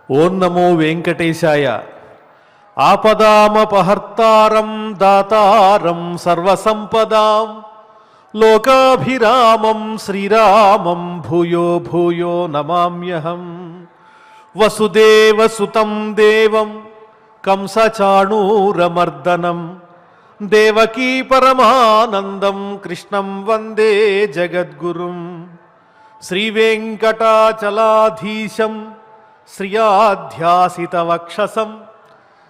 ఓం నమో వెంకటేశాయ. ఆపదామపహర్తారం దాతారం సర్వసంపదాం లోకాభిరామం శ్రీరామం భూయో భూయో నమామ్యహం. వసుదేవసుతం దేవం కంసచాణూరమర్దనం దేవకీ పరమానందం కృష్ణం వందే జగద్గురుం. శ్రీవేంకటాచలాధీశం శ్రియాధ్యాసితవక్షసం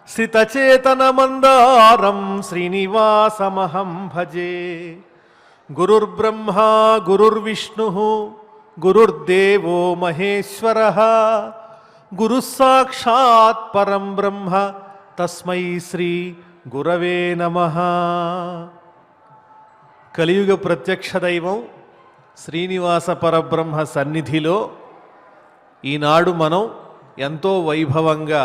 శ్రితచేతనమందారం శ్రీనివాసమహం భజే. గురుర్బ్రహ్మా గురుర్విష్ణుః గురుర్దేవో మహేశ్వరః గురుస్సాక్షాత్ పరం బ్రహ్మ తస్మై శ్రీ గురవే నమః. కలియుగ ప్రత్యక్ష దైవం శ్రీనివాస పరబ్రహ్మ సన్నిధిలో ఈనాడు మనం ఎంతో వైభవంగా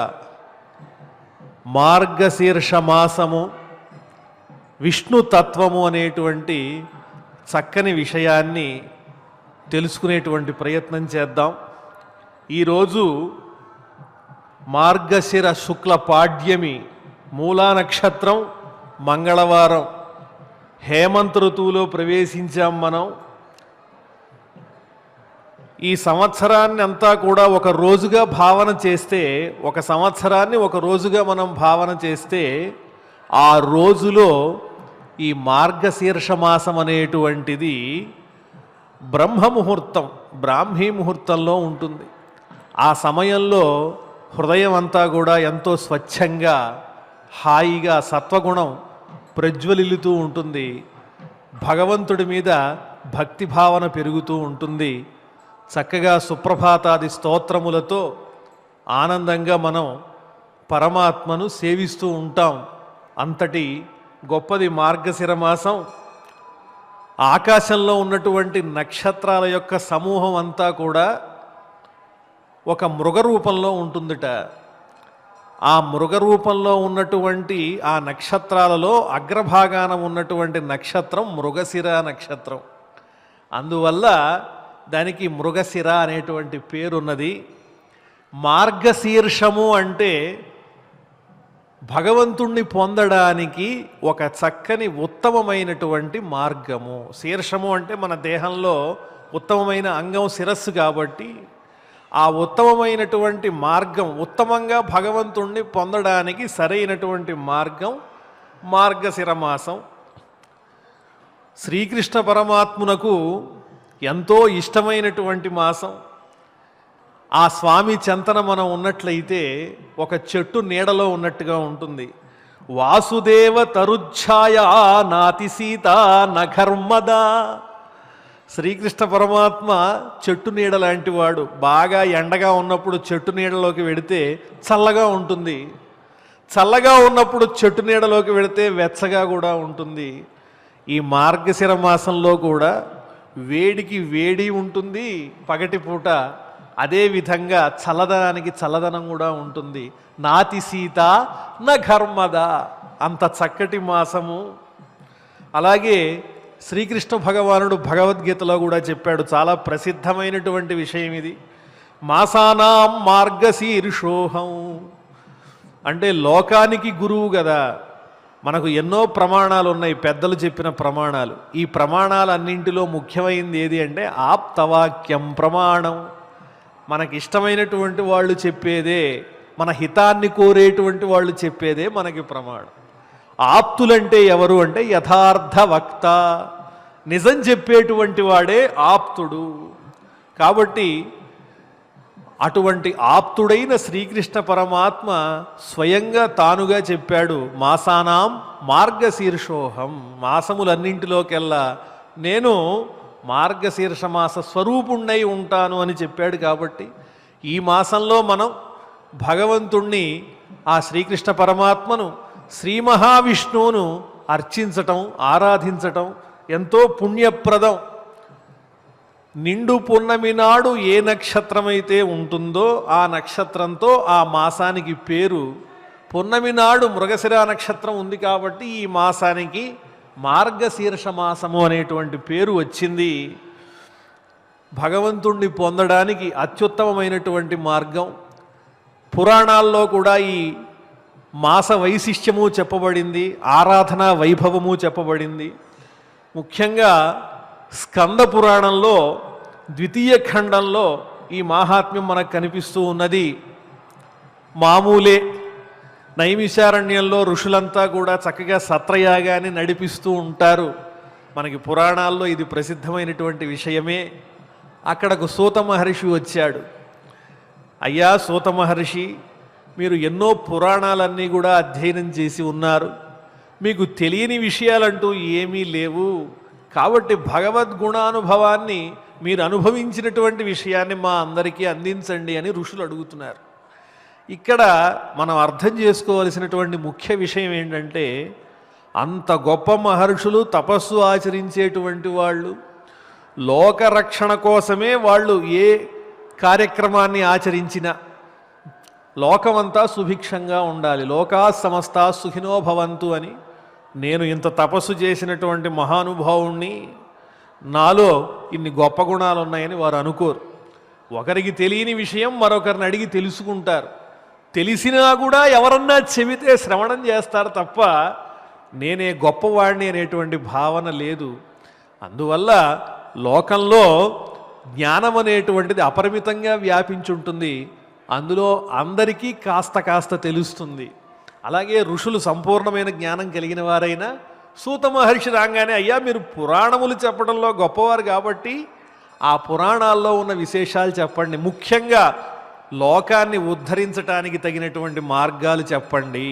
మార్గశీర్ష మాసము విష్ణు తత్వము అనేటువంటి చక్కని విషయాన్ని తెలుసుకునేటువంటి ప్రయత్నం చేద్దాం. ఈరోజు మార్గశిర శుక్ల పాడ్యమి, మూలా నక్షత్రం, మంగళవారం, హేమంత ఋతువులో ప్రవేశించాం మనం. ఈ సంవత్సరాన్ని అంతా కూడా ఒక రోజుగా భావన చేస్తే, ఒక సంవత్సరాన్ని ఒక రోజుగా మనం భావన చేస్తే, ఆ రోజులో ఈ మార్గశీర్ష మాసం అనేటువంటిది బ్రహ్మముహూర్తం, బ్రాహ్మీ ముహూర్తంలో ఉంటుంది. ఆ సమయంలో హృదయం అంతా కూడా ఎంతో స్వచ్ఛంగా హాయిగా సత్వగుణం ప్రజ్వలిల్లుతూ ఉంటుంది. భగవంతుడి మీద భక్తి భావన పెరుగుతూ ఉంటుంది. చక్కగా సుప్రభాతాది స్తోత్రములతో ఆనందంగా మనం పరమాత్మను సేవిస్తూ ఉంటాం. అంతటి గొప్పది మార్గశిర మాసం. ఆకాశంలో ఉన్నటువంటి నక్షత్రాల యొక్క సమూహం అంతా కూడా ఒక మృగ రూపంలో ఉంటుందిట. ఆ మృగ రూపంలో ఉన్నటువంటి ఆ నక్షత్రాలలో అగ్రభాగాన ఉన్నటువంటి నక్షత్రం మృగశిర నక్షత్రం. అందువల్ల దానికి మృగశిర అనేటువంటి పేరున్నది. మార్గశీర్షము అంటే భగవంతుణ్ణి పొందడానికి ఒక చక్కని ఉత్తమమైనటువంటి మార్గము. శీర్షము అంటే మన దేహంలో ఉత్తమమైన అంగం శిరస్సు కాబట్టి ఆ ఉత్తమమైనటువంటి మార్గం, ఉత్తమంగా భగవంతుణ్ణి పొందడానికి సరైనటువంటి మార్గం మార్గశిర మాసం. శ్రీకృష్ణ పరమాత్మునకు ఎంతో ఇష్టమైనటువంటి మాసం. ఆ స్వామి చెంతన మనం ఉన్నట్లయితే ఒక చెట్టు నీడలో ఉన్నట్టుగా ఉంటుంది. వాసుదేవ తరుఛాయ నాతి సీత నఘర్మదా. శ్రీకృష్ణ పరమాత్మ చెట్టు నీడ లాంటి వాడు. బాగా ఎండగా ఉన్నప్పుడు చెట్టు నీడలోకి వెడితే చల్లగా ఉంటుంది, చల్లగా ఉన్నప్పుడు చెట్టు నీడలోకి వెడితే వెచ్చగా కూడా ఉంటుంది. ఈ మార్గశిర మాసంలో కూడా వేడికి వేడి ఉంటుంది పగటిపూట, అదేవిధంగా చల్లదనానికి చల్లదనం కూడా ఉంటుంది. నాతి సీత న ఘర్మద, అంత చక్కటి మాసము. అలాగే శ్రీకృష్ణ భగవానుడు భగవద్గీతలో కూడా చెప్పాడు, చాలా ప్రసిద్ధమైనటువంటి విషయం ఇది. మాసానాం మార్గశీర్షోహం అంటే లోకానికి గురువు కదా. మనకు ఎన్నో ప్రమాణాలు ఉన్నాయి, పెద్దలు చెప్పిన ప్రమాణాలు. ఈ ప్రమాణాలన్నింటిలో ముఖ్యమైనది ఏది అంటే ఆప్తవాక్యం ప్రమాణం. మనకి ఇష్టమైనటువంటి వాళ్ళు చెప్పేదే, మన హితాన్ని కోరేటువంటి వాళ్ళు చెప్పేదే మనకి ప్రమాణం. ఆప్తులంటే ఎవరు అంటే యథార్థ వక్త, నిజం చెప్పేటువంటి వాడే ఆప్తుడు. కాబట్టి అటువంటి ఆప్తుడైన శ్రీకృష్ణ పరమాత్మ స్వయంగా తానుగా చెప్పాడు, మాసానాం మార్గశీర్షోహం, మాసములన్నింటిలోకెల్లా నేను మార్గశీర్ష మాస స్వరూపుణ్ణై ఉంటాను అని చెప్పాడు. కాబట్టి ఈ మాసంలో మనం భగవంతుణ్ణి, ఆ శ్రీకృష్ణ పరమాత్మను, శ్రీ మహావిష్ణువును అర్చించటం, ఆరాధించటం ఎంతో పుణ్యప్రదం. నిండు పున్నమి నాడు ఏ నక్షత్రమైతే ఉంటుందో ఆ నక్షత్రంతో ఆ మాసానికి పేరు. పున్నమి నాడు మృగశిర నక్షత్రం ఉంది కాబట్టి ఈ మాసానికి మార్గశీర్ష మాసము అనేటువంటి పేరు వచ్చింది. భగవంతుణ్ణి పొందడానికి అత్యుత్తమమైనటువంటి మార్గం పురాణాల్లో కూడా ఈ మాస వైశిష్ట్యము చెప్పబడింది, ఆరాధన వైభవము చెప్పబడింది. ముఖ్యంగా స్కంద పురాణంలో ద్వితీయ ఖండంలో ఈ మాహాత్మ్యం మనకు కనిపిస్తూ ఉన్నది. మామూలే నైమిషారణ్యంలో ఋషులంతా కూడా చక్కగా సత్రయాగాన్ని నడిపిస్తూ ఉంటారు. మనకి పురాణాల్లో ఇది ప్రసిద్ధమైనటువంటి విషయమే. అక్కడకు సూత మహర్షి వచ్చాడు. అయ్యా సూత మహర్షి, మీరు ఎన్నో పురాణాలన్నీ కూడా అధ్యయనం చేసి ఉన్నారు, మీకు తెలియని విషయాలంటూ ఏమీ లేవు, కాబట్టి భగవద్గుణానుభవాన్ని మీరు అనుభవించినటువంటి విషయాన్ని మా అందరికీ అందించండి అని ఋషులు అడుగుతున్నారు. ఇక్కడ మనం అర్థం చేసుకోవలసినటువంటి ముఖ్య విషయం ఏంటంటే, అంత గొప్ప మహర్షులు తపస్సు ఆచరించేటువంటి వాళ్ళు, లోకరక్షణ కోసమే వాళ్ళు ఏ కార్యక్రమాన్ని ఆచరించినా లోకమంతా సుభిక్షంగా ఉండాలి, లోకా సమస్తా సుఖినో భవంతు అని. నేను ఇంత తపస్సు చేసినటువంటి మహానుభావుణ్ణి, నాలో ఇన్ని గొప్ప గుణాలు ఉన్నాయని వారు అనుకోరు. ఒకరికి తెలియని విషయం మరొకరిని అడిగి తెలుసుకుంటారు. తెలిసినా కూడా ఎవరన్నా చెబితే శ్రవణం చేస్తారు తప్ప నేనే గొప్పవాడిని అనేటువంటి భావన లేదు. అందువల్ల లోకంలో జ్ఞానం అనేటువంటిది అపరిమితంగా వ్యాపించుంటుంది. అందులో అందరికీ కాస్త కాస్త తెలుస్తుంది. అలాగే ఋషులు సంపూర్ణమైన జ్ఞానం కలిగిన వారైనా సూత మహర్షి రాగానే, అయ్యా మీరు పురాణములు చెప్పడంలో గొప్పవారు కాబట్టి ఆ పురాణాల్లో ఉన్న విశేషాలు చెప్పండి, ముఖ్యంగా లోకాన్ని ఉద్ధరించటానికి తగినటువంటి మార్గాలు చెప్పండి.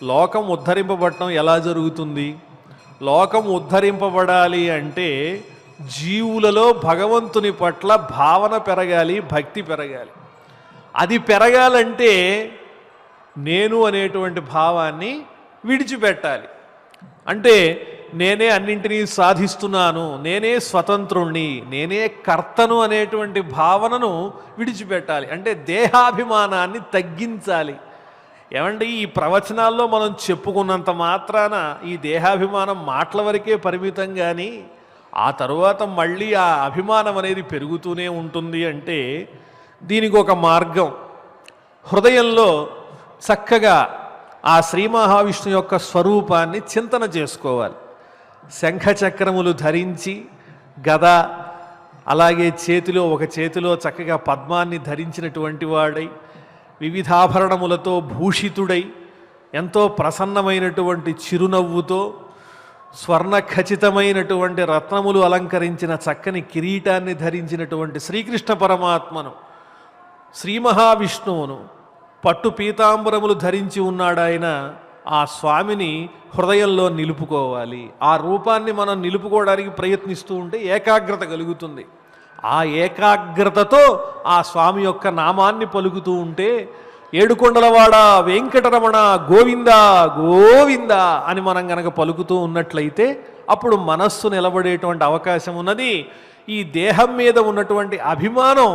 లోకం ఉద్ధరింపబడటం ఎలా జరుగుతుంది? లోకం ఉద్ధరింపబడాలి అంటే జీవులలో భగవంతుని పట్ల భావన పెరగాలి, భక్తి పెరగాలి. అది పెరగాలంటే నేను అనేటువంటి భావాన్ని విడిచిపెట్టాలి. అంటే నేనే అన్నింటినీ సాధిస్తున్నాను, నేనే స్వతంత్రుణ్ణి, నేనే కర్తను అనేటువంటి భావనను విడిచిపెట్టాలి. అంటే దేహాభిమానాన్ని తగ్గించాలి. ఏమంటే ఈ ప్రవచనాల్లో మనం చెప్పుకున్నంత మాత్రాన ఈ దేహాభిమానం మాటల వరకే పరిమితం, కానీ ఆ తరువాత మళ్ళీ ఆ అభిమానం అనేది పెరుగుతూనే ఉంటుంది. అంటే దీనికి ఒక మార్గం, హృదయంలో చక్కగా ఆ శ్రీ మహావిష్ణు యొక్క స్వరూపాన్ని చింతన చేసుకోవాలి. శంఖచక్రములు ధరించి, గద, అలాగే ఒక చేతిలో చక్కగా పద్మాన్ని ధరించినటువంటి వాడై, వివిధాభరణములతో భూషితుడై, ఎంతో ప్రసన్నమైనటువంటి చిరునవ్వుతో, స్వర్ణ ఖచ్చితమైనటువంటి రత్నములు అలంకరించిన చక్కని కిరీటాన్ని ధరించినటువంటి శ్రీకృష్ణ పరమాత్మను, శ్రీ మహావిష్ణువును పట్టు పీతాంబరములు ధరించి ఉన్నాడు ఆయన. ఆ స్వామిని హృదయంలో నిలుపుకోవాలి. ఆ రూపాన్ని మనం నిలుపుకోవడానికి ప్రయత్నిస్తూ ఉంటే ఏకాగ్రత కలుగుతుంది. ఆ ఏకాగ్రతతో ఆ స్వామి యొక్క నామాన్ని పలుకుతూ ఉంటే, ఏడుకొండలవాడ వెంకటరమణ గోవింద గోవింద అని మనం గనక పలుకుతూ ఉన్నట్లయితే అప్పుడు మనస్సు నిలబడేటువంటి అవకాశం ఉన్నది. ఈ దేహం మీద ఉన్నటువంటి అభిమానం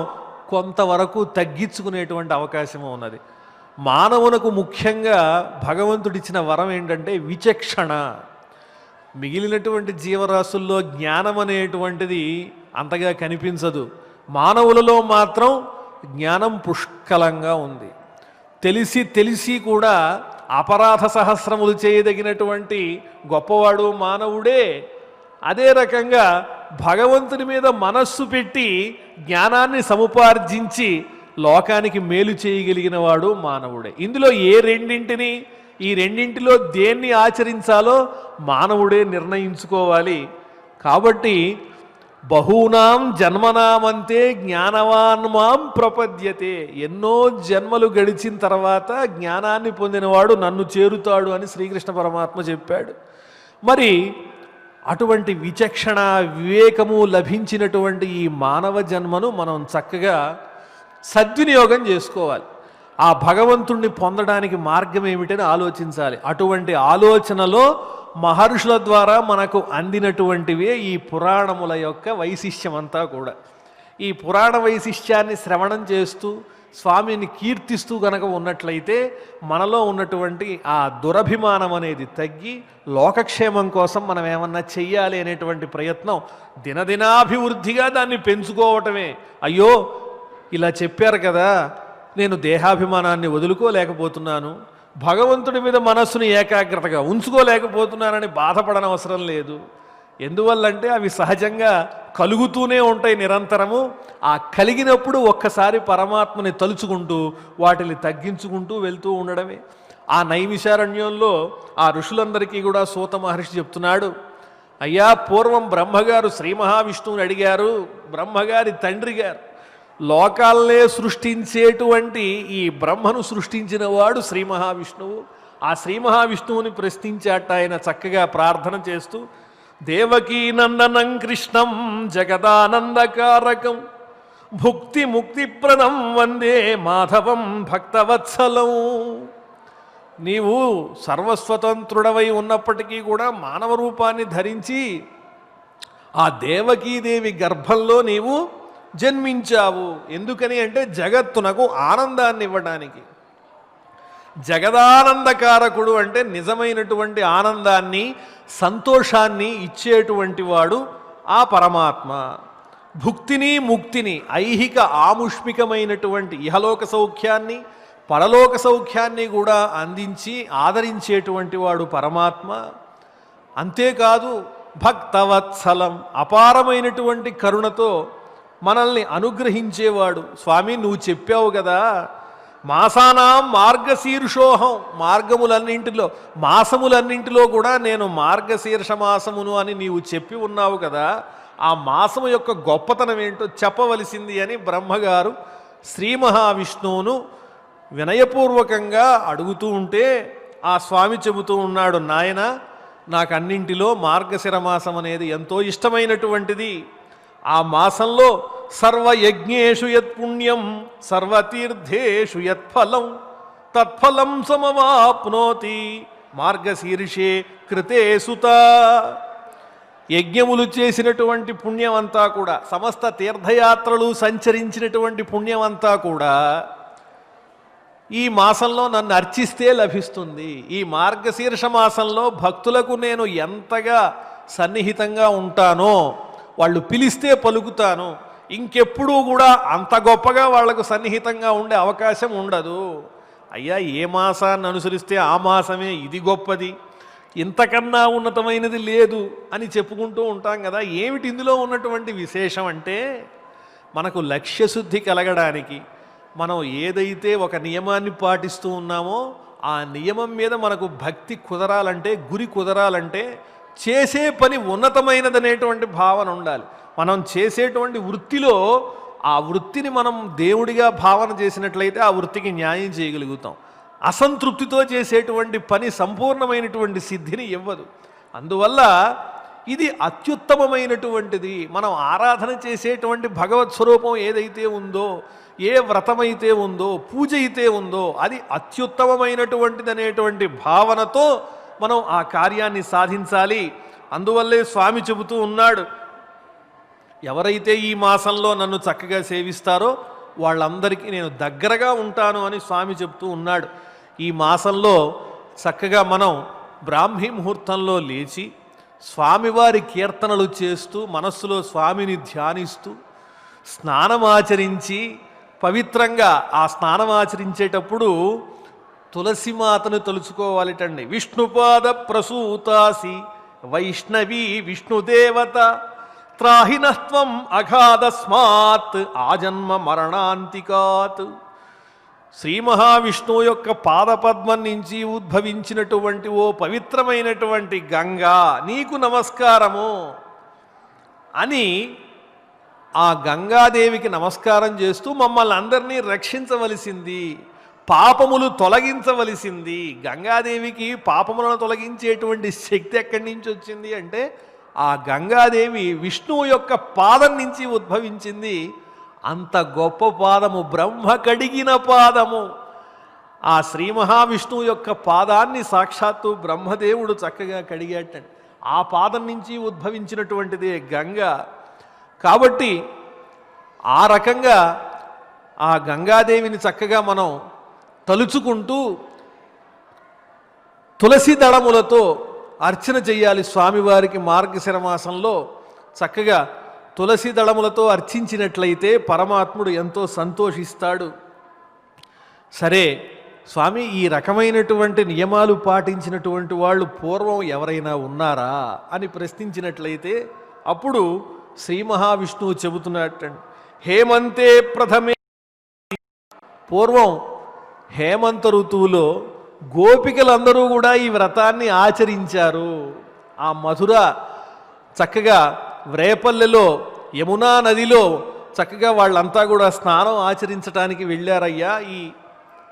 కొంతవరకు తగ్గించుకునేటువంటి అవకాశం ఉన్నది. మానవునకు ముఖ్యంగా భగవంతుడిచ్చిన వరం ఏంటంటే విచక్షణ. మిగిలినటువంటి జీవరాశుల్లో జ్ఞానం అనేటువంటిది అంతగా కనిపించదు, మానవులలో మాత్రం జ్ఞానం పుష్కలంగా ఉంది. తెలిసి కూడా అపరాధ సహస్రములు చేయదగినటువంటి గొప్పవాడు మానవుడే. అదే రకంగా భగవంతుని మీద మనస్సు పెట్టి జ్ఞానాన్ని సముపార్జించి లోకానికి మేలు చేయగలిగిన వాడు మానవుడే. ఇందులో ఈ రెండింటిలో దేన్ని ఆచరించాలో మానవుడే నిర్ణయించుకోవాలి. కాబట్టి బహూనాం జన్మనామంతే జ్ఞానవాన్ మాం ప్రపద్యతే, ఎన్నో జన్మలు గడిచిన తర్వాత జ్ఞానాన్ని పొందినవాడు నన్ను చేరుతాడు అని శ్రీకృష్ణ పరమాత్మ చెప్పాడు. మరి అటువంటి విచక్షణ వివేకము లభించినటువంటి ఈ మానవ జన్మను మనం చక్కగా సద్వినియోగం చేసుకోవాలి. ఆ భగవంతుణ్ణి పొందడానికి మార్గం ఏమిటని ఆలోచించాలి. అటువంటి ఆలోచనలో మహర్షుల ద్వారా మనకు అందినటువంటివే ఈ పురాణముల యొక్క వైశిష్ట్యం అంతా కూడా. ఈ పురాణ వైశిష్ట్యాన్ని శ్రవణం చేస్తూ స్వామిని కీర్తిస్తూ గనక ఉన్నట్లయితే మనలో ఉన్నటువంటి ఆ దురభిమానం అనేది తగ్గి లోకక్షేమం కోసం మనం ఏమన్నా చెయ్యాలి అనేటువంటి ప్రయత్నం దినదినాభివృద్ధిగా దాన్ని పెంచుకోవటమే. అయ్యో ఇలా చెప్పారు కదా, నేను దేహాభిమానాన్ని వదులుకోలేకపోతున్నాను, భగవంతుడి మీద మనస్సుని ఏకాగ్రతగా ఉంచుకోలేకపోతున్నానని బాధపడనవసరం లేదు. ఎందువల్లంటే అవి సహజంగా కలుగుతూనే ఉంటాయి నిరంతరము. ఆ కలిగినప్పుడు ఒక్కసారి పరమాత్మని తలుచుకుంటూ వాటిని తగ్గించుకుంటూ వెళ్తూ ఉండడమే. ఆ నైమిషారణ్యంలో ఆ ఋషులందరికీ కూడా సూత మహర్షి చెప్తున్నాడు, అయ్యా పూర్వం బ్రహ్మగారు శ్రీ మహావిష్ణువుని అడిగారు. బ్రహ్మగారి తండ్రి గారు లోకాలనే సృష్టించేటువంటి ఈ బ్రహ్మను సృష్టించిన వాడు శ్రీ మహావిష్ణువు. ఆ శ్రీ మహావిష్ణువుని ప్రశ్నించాట ఆయన చక్కగా ప్రార్థన చేస్తూ, దేవకీ నందనం కృష్ణం జగదానందకారకం భుక్తి ముక్తిప్రదం వందే మాధవం భక్తవత్సలం. నీవు సర్వస్వతంత్రుడవై ఉన్నప్పటికీ కూడా మానవ రూపాన్ని ధరించి ఆ దేవకీదేవి గర్భంలో నీవు జన్మించావు. ఎందుకని అంటే జగత్తునకు ఆనందాన్ని ఇవ్వడానికి. జగదానందకారకుడు అంటే నిజమైనటువంటి ఆనందాన్ని, సంతోషాన్ని ఇచ్చేటువంటి వాడు ఆ పరమాత్మ. భుక్తిని ముక్తిని, ఐహిక ఆముష్మికమైనటువంటి ఇహలోక సౌఖ్యాన్ని పరలోక సౌఖ్యాన్ని కూడా అందించి ఆదరించేటువంటి వాడు పరమాత్మ. అంతేకాదు భక్తవత్సలం, అపారమైనటువంటి కరుణతో మనల్ని అనుగ్రహించేవాడు. స్వామి నువ్వు చెప్పావు కదా, మాసానాం మార్గశీర్షోహం, మాసములన్నింటిలో కూడా నేను మార్గశీర్ష మాసమును అని నీవు చెప్పి ఉన్నావు కదా, ఆ మాసము యొక్క గొప్పతనం ఏంటో చెప్పవలసింది అని బ్రహ్మగారు శ్రీ మహావిష్ణువును వినయపూర్వకంగా అడుగుతూ ఉంటే ఆ స్వామి చెబుతూ ఉన్నాడు, నాయన నాకు అన్నింటిలో మార్గశిర మాసం అనేది ఎంతో ఇష్టమైనటువంటిది. ఆ మాసంలో సర్వయజ్ఞేషు యత్పుణ్యం సర్వతీర్థేషు యత్ఫలం తత్ఫలం సమవాప్నోతి మార్గశీర్షే కృతే సుత. యజ్ఞములు చేసినటువంటి పుణ్యం అంతా కూడా, సమస్త తీర్థయాత్రలు సంచరించినటువంటి పుణ్యం అంతా కూడా ఈ మాసంలో నన్ను అర్చిస్తే లభిస్తుంది. ఈ మార్గశీర్ష మాసంలో భక్తులకు నేను ఎంతగా సన్నిహితంగా ఉంటానో, వాళ్ళు పిలిస్తే పలుకుతాను, ఇంకెప్పుడూ కూడా అంత గొప్పగా వాళ్లకు సన్నిహితంగా ఉండే అవకాశం ఉండదు. అయ్యా ఏ మాసాన్ని అనుసరిస్తే ఆ మాసమే ఇది గొప్పది, ఇంతకన్నా ఉన్నతమైనది లేదు అని చెప్పుకుంటూ ఉంటాం కదా. ఏమిటి ఇందులో ఉన్నటువంటి విశేషం అంటే, మనకు లక్ష్యశుద్ధి కలగడానికి, మనం ఏదైతే ఒక నియమాన్ని పాటిస్తూ ఉన్నామో ఆ నియమం మీద మనకు భక్తి కుదరాలంటే, గురి కుదరాలంటే చేసే పని ఉన్నతమైనదనేటువంటి భావన ఉండాలి. మనం చేసేటువంటి వృత్తిలో ఆ వృత్తిని మనం దేవుడిగా భావన చేసినట్లయితే ఆ వృత్తికి న్యాయం చేయగలుగుతాం. అసంతృప్తితో చేసేటువంటి పని సంపూర్ణమైనటువంటి సిద్ధిని ఇవ్వదు. అందువల్ల ఇది అత్యుత్తమమైనటువంటిది. మనం ఆరాధన చేసేటువంటి భగవత్ స్వరూపం ఏదైతే ఉందో, ఏ వ్రతమైతే ఉందో, పూజ అయితే ఉందో అది అత్యుత్తమమైనటువంటిది అనేటువంటి భావనతో మనం ఆ కార్యాన్ని సాధించాలి. అందువల్లే స్వామి చెబుతూ ఉన్నాడు, ఎవరైతే ఈ మాసంలో నన్ను చక్కగా సేవిస్తారో వాళ్ళందరికీ నేను దగ్గరగా ఉంటాను అని స్వామి చెప్తూ ఉన్నాడు. ఈ మాసంలో చక్కగా మనం బ్రాహ్మీ ముహూర్తంలో లేచి స్వామివారి కీర్తనలు చేస్తూ మనస్సులో స్వామిని ధ్యానిస్తూ స్నానమాచరించి పవిత్రంగా ఆ స్నానమాచరించేటప్పుడు తులసిమాతను తలుచుకోవాలిటండి. విష్ణుపాద ప్రసూతాసి వైష్ణవీ విష్ణుదేవత త్రాహినత్వం అఘాదస్మాత్ ఆజన్మ మరణాంతికాత్. శ్రీ మహావిష్ణువు యొక్క పాదపద్మం నుంచి ఉద్భవించినటువంటి ఓ పవిత్రమైనటువంటి గంగా నీకు నమస్కారము అని ఆ గంగాదేవికి నమస్కారం చేస్తూ మమ్మల్ని అందరినీ రక్షించవలసింది, పాపములు తొలగించవలసింది. గంగాదేవికి పాపములను తొలగించేటువంటి శక్తి ఎక్కడి నుంచి వచ్చింది అంటే ఆ గంగాదేవి విష్ణువు యొక్క పాదం నుంచి ఉద్భవించింది. అంత గొప్ప పాదము, బ్రహ్మ కడిగిన పాదము. ఆ శ్రీ మహావిష్ణువు యొక్క పాదాన్ని సాక్షాత్తు బ్రహ్మదేవుడు చక్కగా కడిగేటండి. ఆ పాదం నుంచి ఉద్భవించినటువంటిదే గంగ. కాబట్టి ఆ రకంగా ఆ గంగాదేవిని చక్కగా మనం తలుచుకుంటూ తులసి దళములతో అర్చన చెయ్యాలి. స్వామివారికి మార్గశిర మాసంలో చక్కగా తులసి దళములతో అర్చించినట్లయితే పరమాత్ముడు ఎంతో సంతోషిస్తాడు. సరే స్వామి, ఈ రకమైనటువంటి నియమాలు పాటించినటువంటి వాళ్ళు పూర్వం ఎవరైనా ఉన్నారా అని ప్రశ్నించినట్లయితే అప్పుడు శ్రీ మహావిష్ణువు చెబుతున్నట్టండి, హేమంతే ప్రథమే. పూర్వం హేమంత ఋతువులో గోపికలందరూ కూడా ఈ వ్రతాన్ని ఆచరించారు. ఆ మధుర చక్కగా రేపల్లెలో యమునా నదిలో చక్కగా వాళ్ళంతా కూడా స్నానం ఆచరించడానికి వెళ్ళారయ్యా, ఈ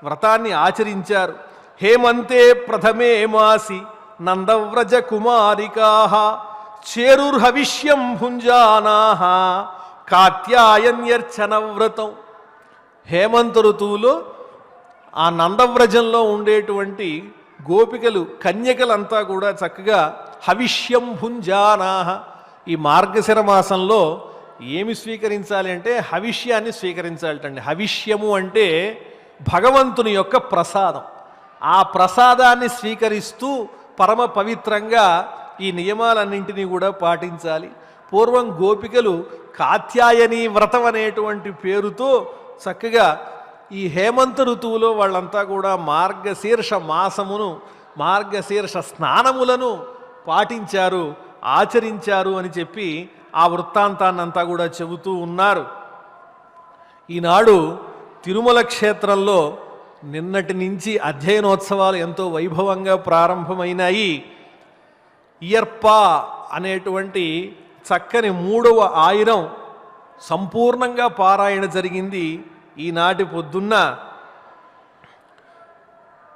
వ్రతాన్ని ఆచరించారు. హేమంతే ప్రథమే మాసి నందవ్రజ కుమారికా చేరుర్హవిష్యం భుంజానా కాత్యాయన్యర్చన వ్రతం. హేమంత ఋతువులో ఆ నందవ్రజంలో ఉండేటువంటి గోపికలు కన్యకలంతా కూడా చక్కగా హవిష్యం భుంజానా, ఈ మార్గశిర మాసంలో ఏమి స్వీకరించాలి అంటే హవిష్యాన్ని స్వీకరించాలటండి. హవిష్యము అంటే భగవంతుని యొక్క ప్రసాదం. ఆ ప్రసాదాన్ని స్వీకరిస్తూ పరమ పవిత్రంగా ఈ నియమాలన్నింటినీ కూడా పాటించాలి. పూర్వం గోపికలు కాత్యాయని వ్రతం అనేటువంటి పేరుతో చక్కగా ఈ హేమంత ఋతువులో వాళ్ళంతా కూడా మార్గశీర్ష మాసమును, మార్గశీర్ష స్నానములను పాటించారు, ఆచరించారు అని చెప్పి ఆ వృత్తాంతాన్నంతా కూడా చెబుతూ ఉన్నారు. ఈనాడు తిరుమల క్షేత్రంలో నిన్నటి నుంచి అధ్యయనోత్సవాలు ఎంతో వైభవంగా ప్రారంభమైనాయి. ఇయర్ప అనేటువంటి చక్కని 3వ ఆయిరం సంపూర్ణంగా పారాయణ జరిగింది. ఈనాటి పొద్దున్న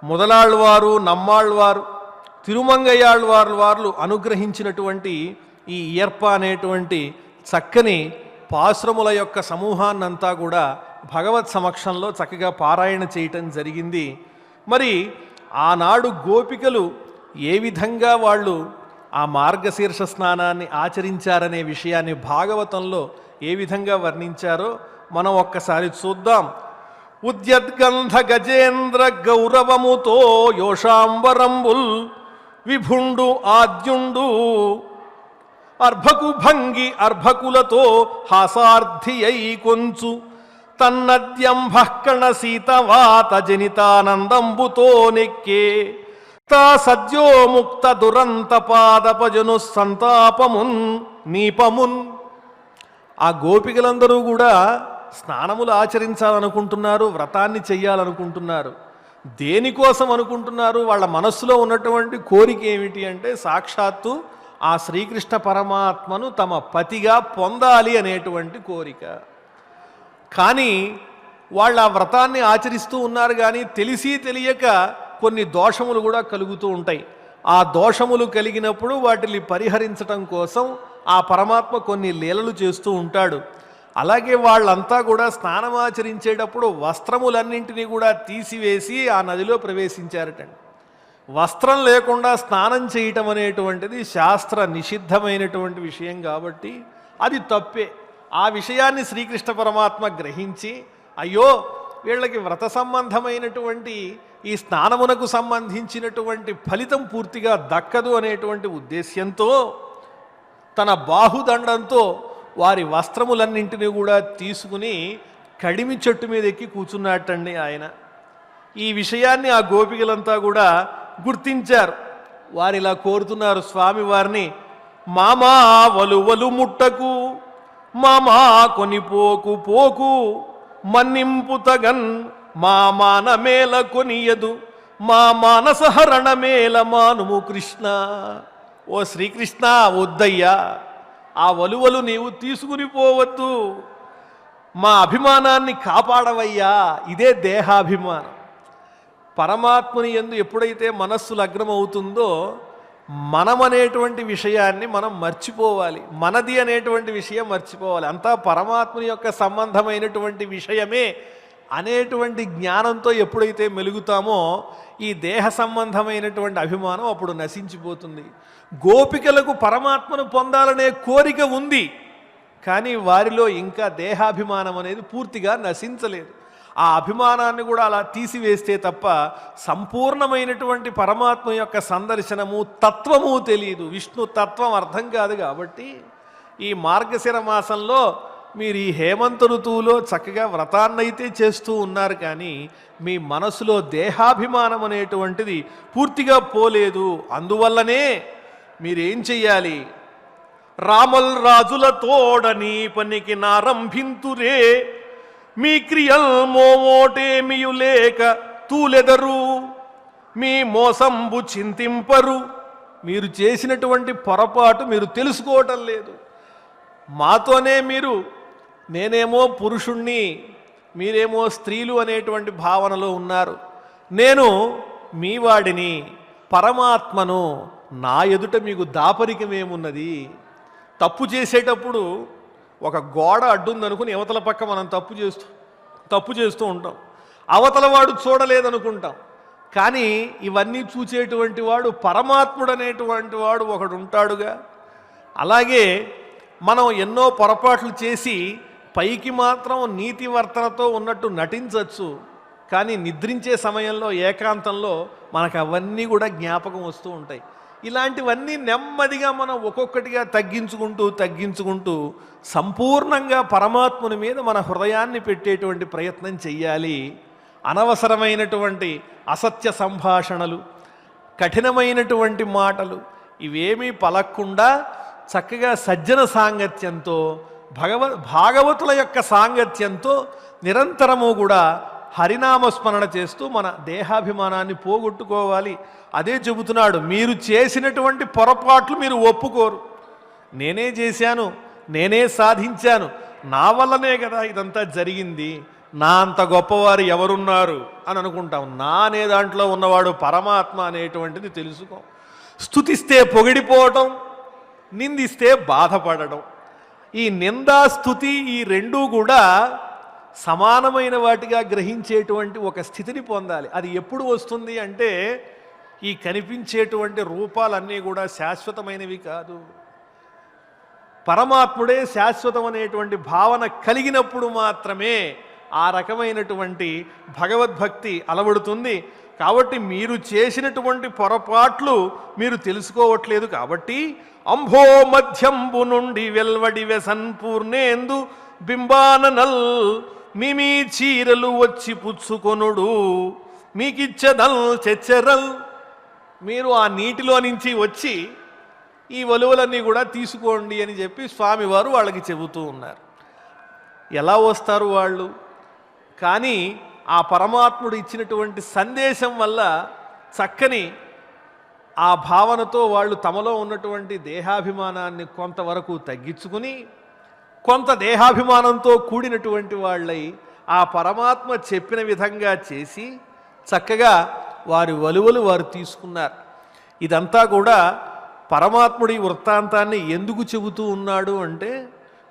మొదలాళ్వారు, నమ్మాళ్వారు, తిరుమంగయాళ్వార్లు అనుగ్రహించినటువంటి ఈ ఇయర్ప అనేటువంటి చక్కని పాశ్రముల యొక్క సమూహాన్నంతా కూడా భగవత్ సమక్షంలో చక్కగా పారాయణ చేయటం జరిగింది. మరి ఆనాడు గోపికలు ఏ విధంగా వాళ్ళు ఆ మార్గశీర్ష స్నానాన్ని ఆచరించారనే విషయాన్ని భాగవతంలో ఏ విధంగా వర్ణించారో మనం ఒక్కసారి చూద్దాం. ఉద్యద్గంధ గజేంద్ర గౌరవముతో యోషాంబరంబుల్ విభుండు ఆద్యుండు అర్భకు భంగి అర్భకులతో హాసార్థియై కొంచు తన్నద్యంభఃకణ సీతవాత జనితానందంబుతో నెక్కే తా సద్యో ముక్త దురంత పాదపజను సంతాపమున్ నీపమున్. ఆ గోపికలందరూ కూడా స్నానములు ఆచరించాలనుకుంటున్నారు, వ్రతాన్ని చెయ్యాలనుకుంటున్నారు. దేనికోసం అనుకుంటున్నారు? వాళ్ళ మనస్సులో ఉన్నటువంటి కోరిక ఏమిటి అంటే సాక్షాత్తు ఆ శ్రీకృష్ణ పరమాత్మను తమ పతిగా పొందాలి అనేటువంటి కోరిక. కానీ వాళ్ళు ఆ వ్రతాన్ని ఆచరిస్తూ ఉన్నారు, కానీ తెలిసి తెలియక కొన్ని దోషములు కూడా కలుగుతూ ఉంటాయి. ఆ దోషములు కలిగినప్పుడు వాటిని పరిహరించటం కోసం ఆ పరమాత్మ కొన్ని లీలలు చేస్తూ ఉంటాడు. అలాగే వాళ్ళంతా కూడా స్నానమాచరించేటప్పుడు వస్త్రములన్నింటినీ కూడా తీసివేసి ఆ నదిలో ప్రవేశించారటండి. వస్త్రం లేకుండా స్నానం చేయటం అనేటువంటిది శాస్త్ర నిషిద్ధమైనటువంటి విషయం కాబట్టి అది తప్పే. ఆ విషయాన్ని శ్రీకృష్ణ పరమాత్మ గ్రహించి, అయ్యో వీళ్ళకి వ్రత సంబంధమైనటువంటి ఈ స్నానమునకు సంబంధించినటువంటి ఫలితం పూర్తిగా దక్కదు అనేటువంటి ఉద్దేశ్యంతో తన బాహుదండంతో వారి వస్త్రములన్నింటినీ కూడా తీసుకుని కడిమి చెట్టు మీద ఎక్కి కూర్చున్నట్టండి ఆయన. ఈ విషయాన్ని ఆ గోపికలంతా కూడా గుర్తించారు. వారు ఇలా కోరుతున్నారు స్వామివారిని, మామా వలువలు ముట్టకు, మామా కొనిపోకు పోకు, మన్నింపు తగన్ మా మానమేల కొనియదు, మా మానసహరణమేల మానుము కృష్ణ. ఓ శ్రీకృష్ణ, వద్దయ్యా, ఆ వలువలు నీవు తీసుకుని పోవద్దు, మా అభిమానాన్ని కాపాడవయ్యా. ఇదే దేహాభిమానం. పరమాత్మని యందు ఎప్పుడైతే మనస్సు లగ్నమవుతుందో మనమనేటువంటి విషయాన్ని మనం మర్చిపోవాలి, మనది అనేటువంటి విషయం మర్చిపోవాలి. అంతా పరమాత్మని యొక్క సంబంధమైనటువంటి విషయమే అనేటువంటి జ్ఞానంతో ఎప్పుడైతే మెలుగుతామో ఈ దేహ సంబంధమైనటువంటి అభిమానం అప్పుడు నశించిపోతుంది. గోపికలకు పరమాత్మను పొందాలనే కోరిక ఉంది, కానీ వారిలో ఇంకా దేహాభిమానం అనేది పూర్తిగా నశించలేదు. ఆ అభిమానాన్ని కూడా అలా తీసివేస్తే తప్ప సంపూర్ణమైనటువంటి పరమాత్మ యొక్క సందర్శనము, తత్వము తెలియదు, విష్ణు తత్వం అర్థం కాదు. కాబట్టి ఈ మార్గశిర మాసంలో మీరు ఈ హేమంత ఋతువులో చక్కగా వ్రతాన్నైతే చేస్తూ ఉన్నారు, కానీ మీ మనసులో దేహాభిమానం అనేటువంటిది పూర్తిగా పోలేదు. అందువల్లనే మీరేం చెయ్యాలి? రామల్ రాజుల తోడని పనికి నారంభింతురే, మీ క్రియల్ మోమోటేమియు లేక తూలెదరు, మీ మోసంబు చింతింపరు. మీరు చేసినటువంటి పొరపాటు మీరు తెలుసుకోవటం లేదు. మాతోనే మీరు నేనేమో పురుషుణ్ణి, మీరేమో స్త్రీలు అనేటువంటి భావనలో ఉన్నారు. నేను మీ వాడిని, పరమాత్మను. నా ఎదుట మీకు దాపరికమేమున్నది? తప్పు చేసేటప్పుడు ఒక గోడ అడ్డుందనుకుని అవతల పక్క మనం తప్పు చేస్తూ ఉంటాం. అవతల వాడు చూడలేదనుకుంటాం. కానీ ఇవన్నీ చూచేటువంటి వాడు పరమాత్ముడు అనేటువంటి వాడు ఒకడు ఉంటాడుగా. అలాగే మనం ఎన్నో పొరపాట్లు చేసి పైకి మాత్రం నీతి వర్తనతో ఉన్నట్టు నటించవచ్చు, కానీ నిద్రించే సమయంలో ఏకాంతంలో మనకు అవన్నీ కూడా జ్ఞాపకం వస్తూ ఉంటాయి. ఇలాంటివన్నీ నెమ్మదిగా మనం ఒక్కొక్కటిగా తగ్గించుకుంటూ సంపూర్ణంగా పరమాత్ముని మీద మన హృదయాన్ని పెట్టేటువంటి ప్రయత్నం చెయ్యాలి. అనవసరమైనటువంటి అసత్య సంభాషణలు, కఠినమైనటువంటి మాటలు ఇవేమీ పలక్కుండా చక్కగా సజ్జన సాంగత్యంతో, భాగవతుల యొక్క సాంగత్యంతో నిరంతరము కూడా హరినామస్మరణ చేస్తూ మన దేహాభిమానాన్ని పోగొట్టుకోవాలి. అదే చెబుతున్నాడు. మీరు చేసినటువంటి పొరపాట్లు మీరు ఒప్పుకోరు. నేనే చేశాను, నేనే సాధించాను, నా వల్లనే కదా ఇదంతా జరిగింది, నా అంత గొప్పవారు ఎవరున్నారు అని అనుకుంటాం. నా అనే దాంట్లో ఉన్నవాడు పరమాత్మ అనేటువంటిది తెలుసుకో. స్తుతిస్తే పొగిడిపోవటం, నిందిస్తే బాధపడడం. ఈ నిందా స్తుతి ఈ రెండూ కూడా సమానమైన వాటిగా గ్రహించేటువంటి ఒక స్థితిని పొందాలి. అది ఎప్పుడు వస్తుంది అంటే, ఈ కనిపించేటువంటి రూపాలన్నీ కూడా శాశ్వతమైనవి కాదు, పరమాత్ముడే శాశ్వతం అనేటువంటి భావన కలిగినప్పుడు మాత్రమే ఆ రకమైనటువంటి భగవద్భక్తి అలవడుతుంది. కాబట్టి మీరు చేసినటువంటి పొరపాట్లు మీరు తెలుసుకోవట్లేదు. కాబట్టి అంభో మధ్యంబు నుండి వెల్వడి వ్యసన్పూర్ణేందు బింబాననల్ మిమీ చీరలు వచ్చి పుచ్చుకొనుడు మీకిచ్చదల్ చెచ్చరల్. మీరు ఆ నీటిలో నుంచి వచ్చి ఈ వలువలన్నీ కూడా తీసుకోండి అని చెప్పి స్వామివారు వాళ్ళకి చెబుతూ ఉన్నారు. ఎలా వస్తారు వాళ్ళు? కానీ ఆ పరమాత్ముడు ఇచ్చినటువంటి సందేశం వల్ల చక్కని ఆ భావనతో వాళ్ళు తమలో ఉన్నటువంటి దేహాభిమానాన్ని కొంతవరకు తగ్గించుకుని, కొంత దేహాభిమానంతో కూడినటువంటి వాళ్ళై ఆ పరమాత్మ చెప్పిన విధంగా చేసి చక్కగా వారి వలువలు వారు తీసుకున్నారు. ఇదంతా కూడా పరమాత్ముడి వృత్తాంతాన్ని ఎందుకు చెబుతూ ఉన్నాడు అంటే,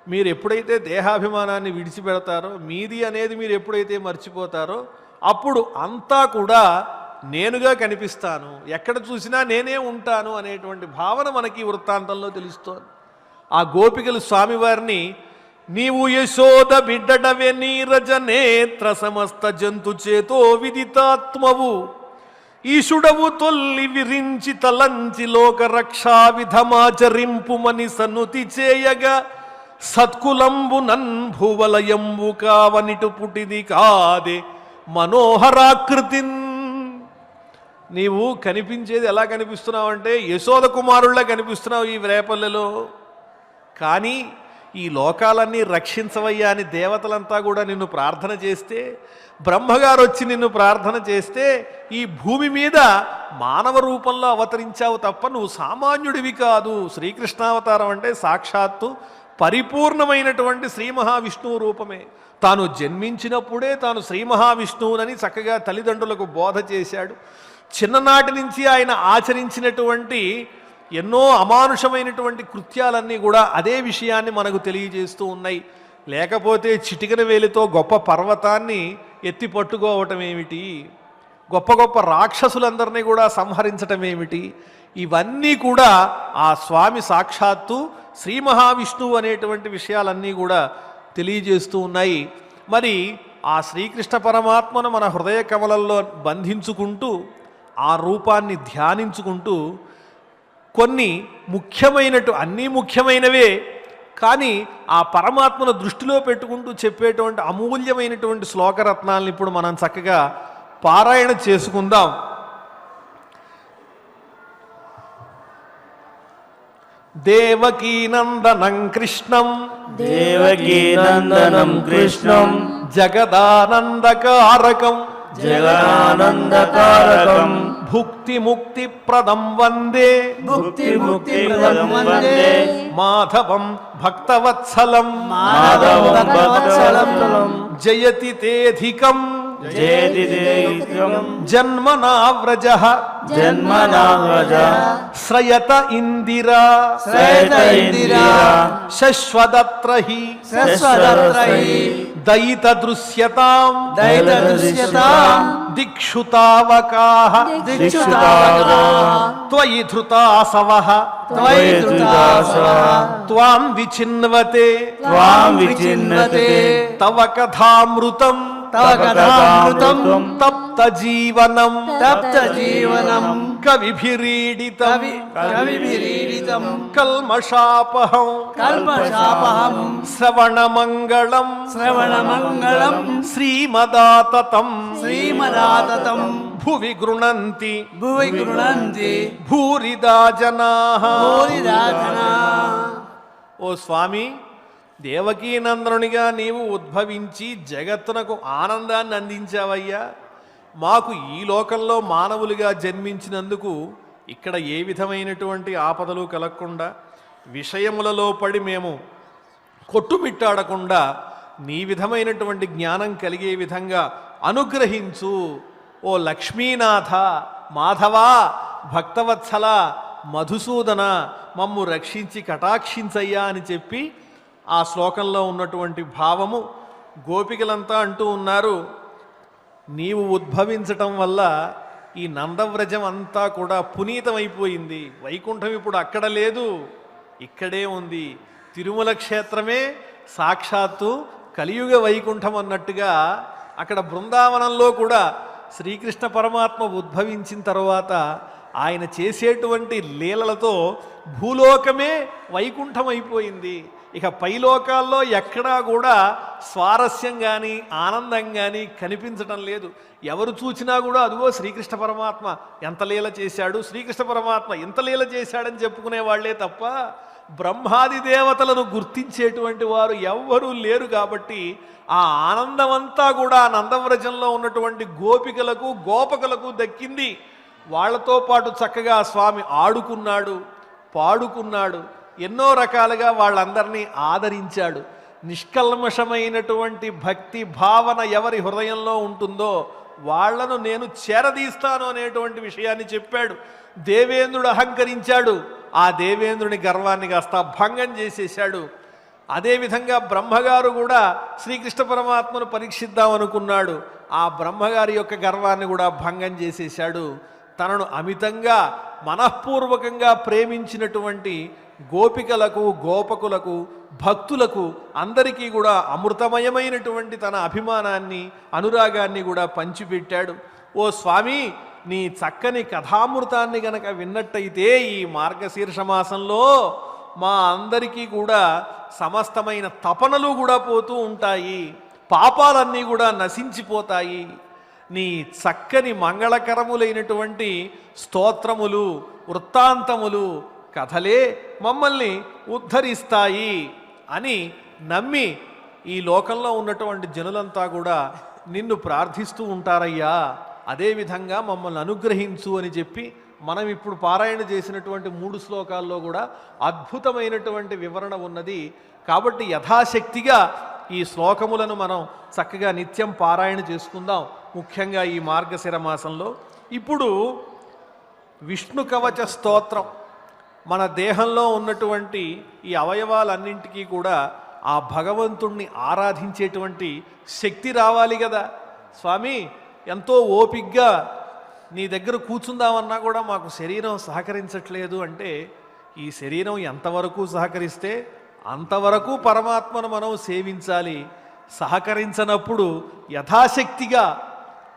మీరు ఎప్పుడైతే దేహాభిమానాన్ని విడిచిపెడతారో, మీది అనేది మీరు ఎప్పుడైతే మర్చిపోతారో, అప్పుడు అంతా కూడా నేనుగా కనిపిస్తాను, ఎక్కడ చూసినా నేనే ఉంటాను అనేటువంటి భావన మనకి వృత్తాంతంలో తెలుస్తోంది. ఆ గోపికలు స్వామివారిని నీవు యశోద బిడ్డడవే నీరజ నేత్ర సమస్త జంతు చేతో విదితాత్మవు ఈశుడవు తొల్లి విరించి తలంచి లోక రక్షా విధమాచరింపుమని సన్నుతి చేయగా సత్కులంబు నన్భువలయంబు కావనిటు పుటిది కాదే మనోహరాకృతిన్. నీవు కనిపించేది ఎలా కనిపిస్తున్నావు అంటే యశోద కుమారుళ్ళ కనిపిస్తున్నావు ఈ రేపల్లెలో. కానీ ఈ లోకాలన్నీ రక్షించవయ్యా అని దేవతలంతా కూడా నిన్ను ప్రార్థన చేస్తే, బ్రహ్మగారు వచ్చి నిన్ను ప్రార్థన చేస్తే ఈ భూమి మీద మానవ రూపంలో అవతరించావు తప్ప నువ్వు సామాన్యుడివి కాదు. శ్రీకృష్ణావతారం అంటే సాక్షాత్తు పరిపూర్ణమైనటువంటి శ్రీ మహావిష్ణువు రూపమే. తాను జన్మించినప్పుడే తాను శ్రీ మహావిష్ణువునని చక్కగా తల్లిదండ్రులకు బోధ చేశాడు. చిన్ననాటి నుంచి ఆయన ఆచరించినటువంటి ఎన్నో అమానుషమైనటువంటి కృత్యాలన్నీ కూడా అదే విషయాన్ని మనకు తెలియజేస్తూ ఉన్నాయి. లేకపోతే చిటికన వేలితో గొప్ప పర్వతాన్ని ఎత్తి పట్టుకోవటం ఏమిటి, గొప్ప గొప్ప రాక్షసులందరినీ కూడా సంహరించటం ఏమిటి, ఇవన్నీ కూడా ఆ స్వామి సాక్షాత్తు శ్రీ మహావిష్ణువు అనేటువంటి విషయాలన్నీ కూడా తెలియజేస్తూ ఉన్నాయి. మరి ఆ శ్రీకృష్ణ పరమాత్మను మన హృదయ కమలంలో బంధించుకుంటూ ఆ రూపాన్ని ధ్యానించుకుంటూ కొన్ని అన్నీ ముఖ్యమైనవే, కానీ ఆ పరమాత్మను దృష్టిలో పెట్టుకుంటూ చెప్పేటువంటి అమూల్యమైనటువంటి శ్లోకరత్నాలను ఇప్పుడు మనం చక్కగా పారాయణ చేసుకుందాం. దేవకీనందనం కృష్ణం దేవకీనందనం కృష్ణం జగదానందకారకం జగదానందకారకం భుక్తి ముక్తి ప్రదం వందే భుక్తి ముక్తి ప్రదం వందే మాధవం భక్తవత్సలం మాధవం భక్తవత్సలం జయతి తేధికం జయతి దేహికం జన్మనావ్రజ జన్మనావ్రజ శ్రయత ఇందిరా శ్రయత ఇందిరా శశ్వదత్రహి శశ్వదత్రహి దయిత దృశ్యతాం దయిత దృశ్యతాం దిక్షుతావకాః దిక్షుతావకాః త్వయి ధృతాసవః త్వయి ధృతాసవః త్వాం విచిన్వతే త్వాం విచిన్వతే తవ కథామృతం తవ కథామృతం తప్త జీవనం తప్త జీవనం కవిభిరీడితం కవిభిరీడితం కల్మషాపహం కల్మషాపహం శ్రవణమంగళం శ్రవణమంగళం శ్రీమదాతతం శ్రీమదాతతం భువి గృణంతి భువి గృణంతి భూరిదా జనాః. భూరిదాజనా. ఓ స్వామి, దేవకీనందనునిగా నీవు ఉద్భవించి జగత్తునకు ఆనందాన్ని అందించావయ్యా. మాకు ఈ లోకంలో మానవులుగా జన్మించినందుకు ఇక్కడ ఏ విధమైనటువంటి ఆపదలు కలగకుండా, విషయములలో పడి మేము కొట్టుమిట్టాడకుండా నీ విధమైనటువంటి జ్ఞానం కలిగే విధంగా అనుగ్రహించు. ఓ లక్ష్మీనాథ, మాధవా, భక్తవత్సల, మధుసూదన, మమ్ము రక్షించి కటాక్షించయ్యా అని చెప్పి ఆ శ్లోకంలో ఉన్నటువంటి భావము గోపికలంతా అంటూ ఉన్నారు. నీవు ఉద్భవించటం వల్ల ఈ నందవ్రజం అంతా కూడా పునీతమైపోయింది. వైకుంఠం ఇప్పుడు అక్కడ లేదు, ఇక్కడే ఉంది. తిరుమల క్షేత్రమే సాక్షాత్తు కలియుగ వైకుంఠం అన్నట్టుగా అక్కడ బృందావనంలో కూడా శ్రీకృష్ణ పరమాత్మ ఉద్భవించిన తర్వాత ఆయన చేసేటువంటి లీలలతో భూలోకమే వైకుంఠం అయిపోయింది. ఇక పైలోకాల్లో ఎక్కడా కూడా స్వారస్యం కానీ ఆనందం కానీ కనిపించటం లేదు. ఎవరు చూసినా కూడా అదిగో శ్రీకృష్ణ పరమాత్మ ఎంత లీల చేశాడు, శ్రీకృష్ణ పరమాత్మ ఇంత లీల చేశాడని చెప్పుకునే వాళ్లే తప్ప బ్రహ్మాది దేవతలను గుర్తించేటువంటి వారు ఎవ్వరూ లేరు. కాబట్టి ఆ ఆనందమంతా కూడా నందవ్రజంలో ఉన్నటువంటి గోపికలకు గోపకులకు దక్కింది. వాళ్లతో పాటు చక్కగా స్వామి ఆడుకున్నాడు, పాడుకున్నాడు, ఎన్నో రకాలుగా వాళ్ళందరినీ ఆదరించాడు. నిష్కల్మషమైనటువంటి భక్తి భావన ఎవరి హృదయంలో ఉంటుందో వాళ్లను నేను చేరదీస్తాను అనేటువంటి విషయాన్ని చెప్పాడు. దేవేంద్రుడు అహంకరించాడు, ఆ దేవేంద్రుని గర్వాన్ని కాస్త భంగం చేసేశాడు. అదేవిధంగా బ్రహ్మగారు కూడా శ్రీకృష్ణ పరమాత్మను పరీక్షిద్దామనుకున్నాడు, ఆ బ్రహ్మగారి యొక్క గర్వాన్ని కూడా భంగం చేసేశాడు. తనను అమితంగా మనఃపూర్వకంగా ప్రేమించినటువంటి గోపికలకు గోపకులకు భక్తులకు అందరికీ కూడా అమృతమయమైనటువంటి తన అభిమానాన్ని అనురాగాన్ని కూడా పంచిపెట్టాడు. ఓ స్వామి, నీ చక్కని కథామృతాన్ని గనక విన్నట్టయితే ఈ మార్గశీర్ష మాసంలో మా అందరికీ కూడా సమస్తమైన తపనలు కూడా పోతూ ఉంటాయి, పాపాలన్నీ కూడా నశించిపోతాయి. నీ చక్కని మంగళకరములైనటువంటి స్తోత్రములు, వృత్తాంతములు, కథలే మమ్మల్ని ఉద్ధరిస్తాయి అని నమ్మి ఈ లోకంలో ఉన్నటువంటి జనులంతా కూడా నిన్ను ప్రార్థిస్తూ ఉంటారయ్యా. అదేవిధంగా మమ్మల్ని అనుగ్రహించు అని చెప్పి మనం ఇప్పుడు పారాయణ చేసినటువంటి 3 శ్లోకాల్లో కూడా అద్భుతమైనటువంటి వివరణ ఉన్నది. కాబట్టి యథాశక్తిగా ఈ శ్లోకములను మనం చక్కగా నిత్యం పారాయణ చేసుకుందాం. ముఖ్యంగా ఈ మార్గశిర మాసంలో ఇప్పుడు విష్ణు కవచ స్తోత్రం, మన దేహంలో ఉన్నటువంటి ఈ అవయవాలన్నింటికీ కూడా ఆ భగవంతుణ్ణి ఆరాధించేటువంటి శక్తి రావాలి కదా. స్వామి, ఎంతో ఓపిగ్గా నీ దగ్గర కూర్చుందామన్నా కూడా మాకు శరీరం సహకరించట్లేదు అంటే, ఈ శరీరం ఎంతవరకు సహకరిస్తే అంతవరకు పరమాత్మను మనం సేవించాలి. సహకరించనప్పుడు యథాశక్తిగా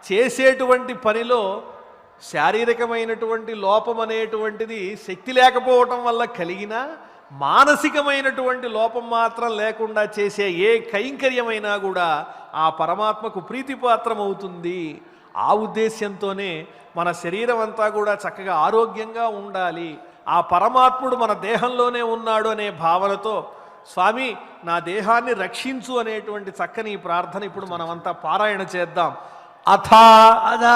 చేసేటువంటి పనిలో శారీరకమైనటువంటి లోపం అనేటువంటిది శక్తి లేకపోవటం వల్ల కలిగినా మానసికమైనటువంటి లోపం మాత్రం లేకుండా చేసే ఏ కైంకర్యమైనా కూడా ఆ పరమాత్మకు ప్రీతిపాత్రం అవుతుంది. ఆ ఉద్దేశ్యంతోనే మన శరీరం అంతా కూడా చక్కగా ఆరోగ్యంగా ఉండాలి, ఆ పరమాత్ముడు మన దేహంలోనే ఉన్నాడు అనే భావనతో స్వామి నా దేహాన్ని రక్షించు అనేటువంటి చక్కని ఈ ప్రార్థన ఇప్పుడు మనమంతా పారాయణ చేద్దాం. అథా అదా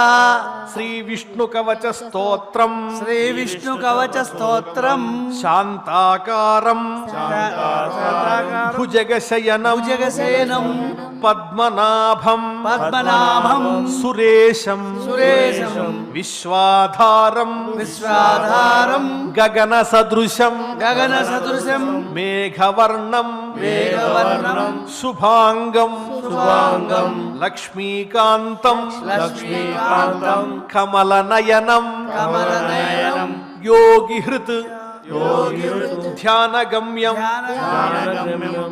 శ్రీ విష్ణు కవచ స్తోత్రం శ్రీ విష్ణు కవచ స్తోత్రం శాంతాకారం భుజగశయనం భుజగశయనం పద్మనాభం పద్మనాభం సురేశం సురేశం విశ్వాధారం విశ్వాధారం గగన సదృశం గగన సదృశం మేఘవర్ణం మేఘవర్ణం శుభాంగం శుభాంగం లక్ష్మీకాంతం లక్ష్మీకాంతం కమలనయనం కమలనయనం యోగిహృత్ ధ్యానగమ్యం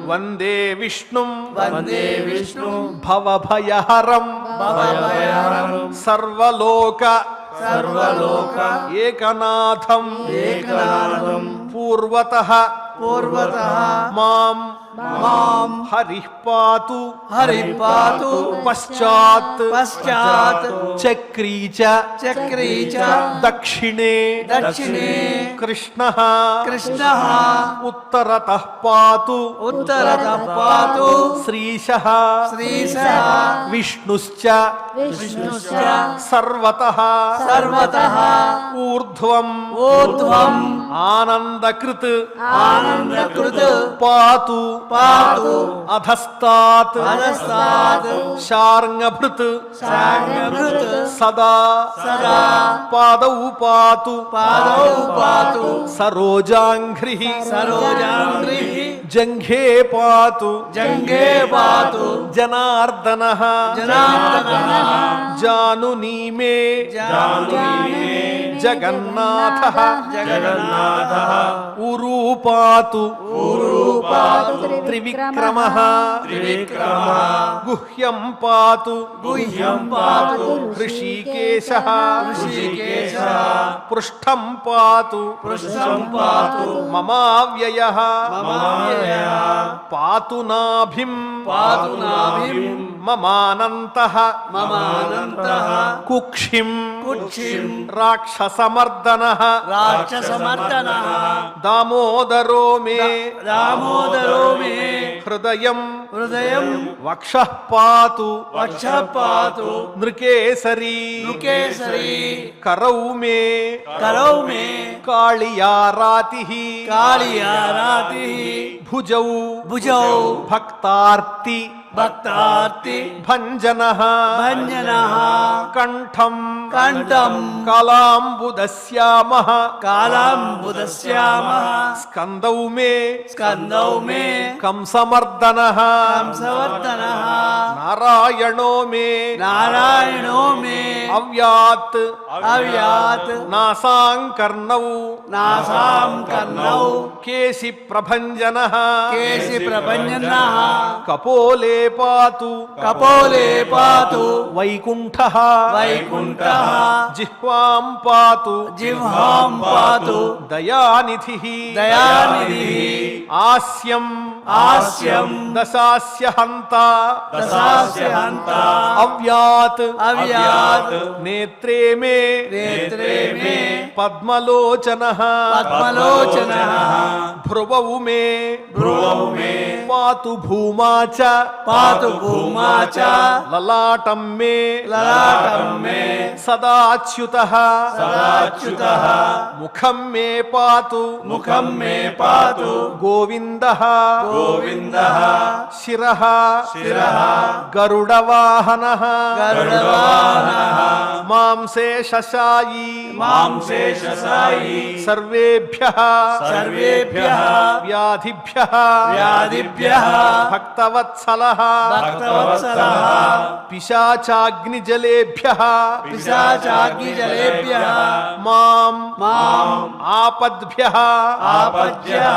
వందే విష్ణుం వందే విష్ణు భవభయహరం భవభయహరం సర్వలోక సర్వలోక ఏకనాథం ఏకనాథం పూర్వతః పూర్వతః మాం మాం హరిః పాతు హరి పాతు పశ్చాత్ పశ్చాత్ చక్రీ చ చక్రీ చ దక్షిణే దక్షిణే కృష్ణః కృష్ణః ఉత్తరతః పాతు ఉత్తరతః పాతు శ్రీశః శ్రీశः విష్ణుశ్చ విష్ణుశ్చ సర్వతః సర్వతః ఊర్ధ్వం ఊర్ధ్వం ఆనందకృత్ ఆనందకృత్ పాతు పాతు అధస్తాత్ అధస్తాత్ శార్ంగభృత్ శార్ంగభృత్ సదా సదా పాదౌ పాతు పాదౌ పాతు సరోజాంఘ్రిః సరోజాంఘ్రిః జంఘే పాతు జంఘే పాతు జనార్దనః జనార్దనః జానునీమే జానునీమే జగన్నాథః జగన్నాథః ఉరూపాతు ఊరూపాతు త్రివిక్రమః త్రివిక్రమః గుహ్యం పాతు గుహ్యం పాతు హృషీకేశః ఋషికేశः పృష్ఠం పాతు పృష్ఠం పాతు మమావ్యయః మమావ్యయః పాతు నాభిం పాతు నాభిం మమానంతః మమానంతః కుక్షిం కుక్షిం రాక్షసమర్దనః రాక్షసమర్దనః దామోదరో మే దామోదరో మే హృదయం హృదయం వక్షః పాతు వక్షః పాతు నృకేసరీ నృకేసరీ కరౌ మే కరౌ మే కాళియారాతిః కాళియారాతిః భుజౌ భుజౌ భక్తార్తి భక్తార్తి భంజనః భంజనః కంఠం కంఠం కలాంబుదశ్యామః కాలాంబుదశ్యామః స్కందౌ మే స్కందౌ మే కంసమర్దనః కంసవర్ధనః నారాయణో మే నారాయణో మే అవ్యాత్ అవ్యాత్ నాసాంకర్ణౌ నాసాం కర్ణౌ కేశి ప్రభంజనః కేశి ప్రభంజనః కపోలే పాతు కపోలే పాతు వైకుంఠః వైకుంఠః జిహ్వాం పాతు జిహ్వాం పాతు దయానిధిః దయానిధిః ఆస్యం ఆస్యం దశాస్య హంత దశాస్య హంత అవ్యాత్ అవ్యాత్ నేత్రే మే నేత్రే మే పద్మలోచనః పద్మలోచనః భ్రువౌ మే భ్రువౌ మే పాతు భూమా చ పాతు భూమా చ లలాటం మే లలాటం మే సదాచ్యుతః సదాచ్యుతః ముఖం మే పాతు ముఖం మే పాతు గోవిందః గోవిందః శిరః శిరః గరుడవాహనః గరుడవాహనః మాంసే శశాయి మాంసే శశాయి సర్వేభ్యః సర్వేభ్యః వ్యాధిభ్యః వ్యాధిభ్యః భక్తవత్సలః భక్తవత్సలః పిశాచాగ్నిజలేభ్యః పిశాచాగ్నిజలేభ్యః మాం మాం ఆపద్భ్యః ఆపద్భ్యః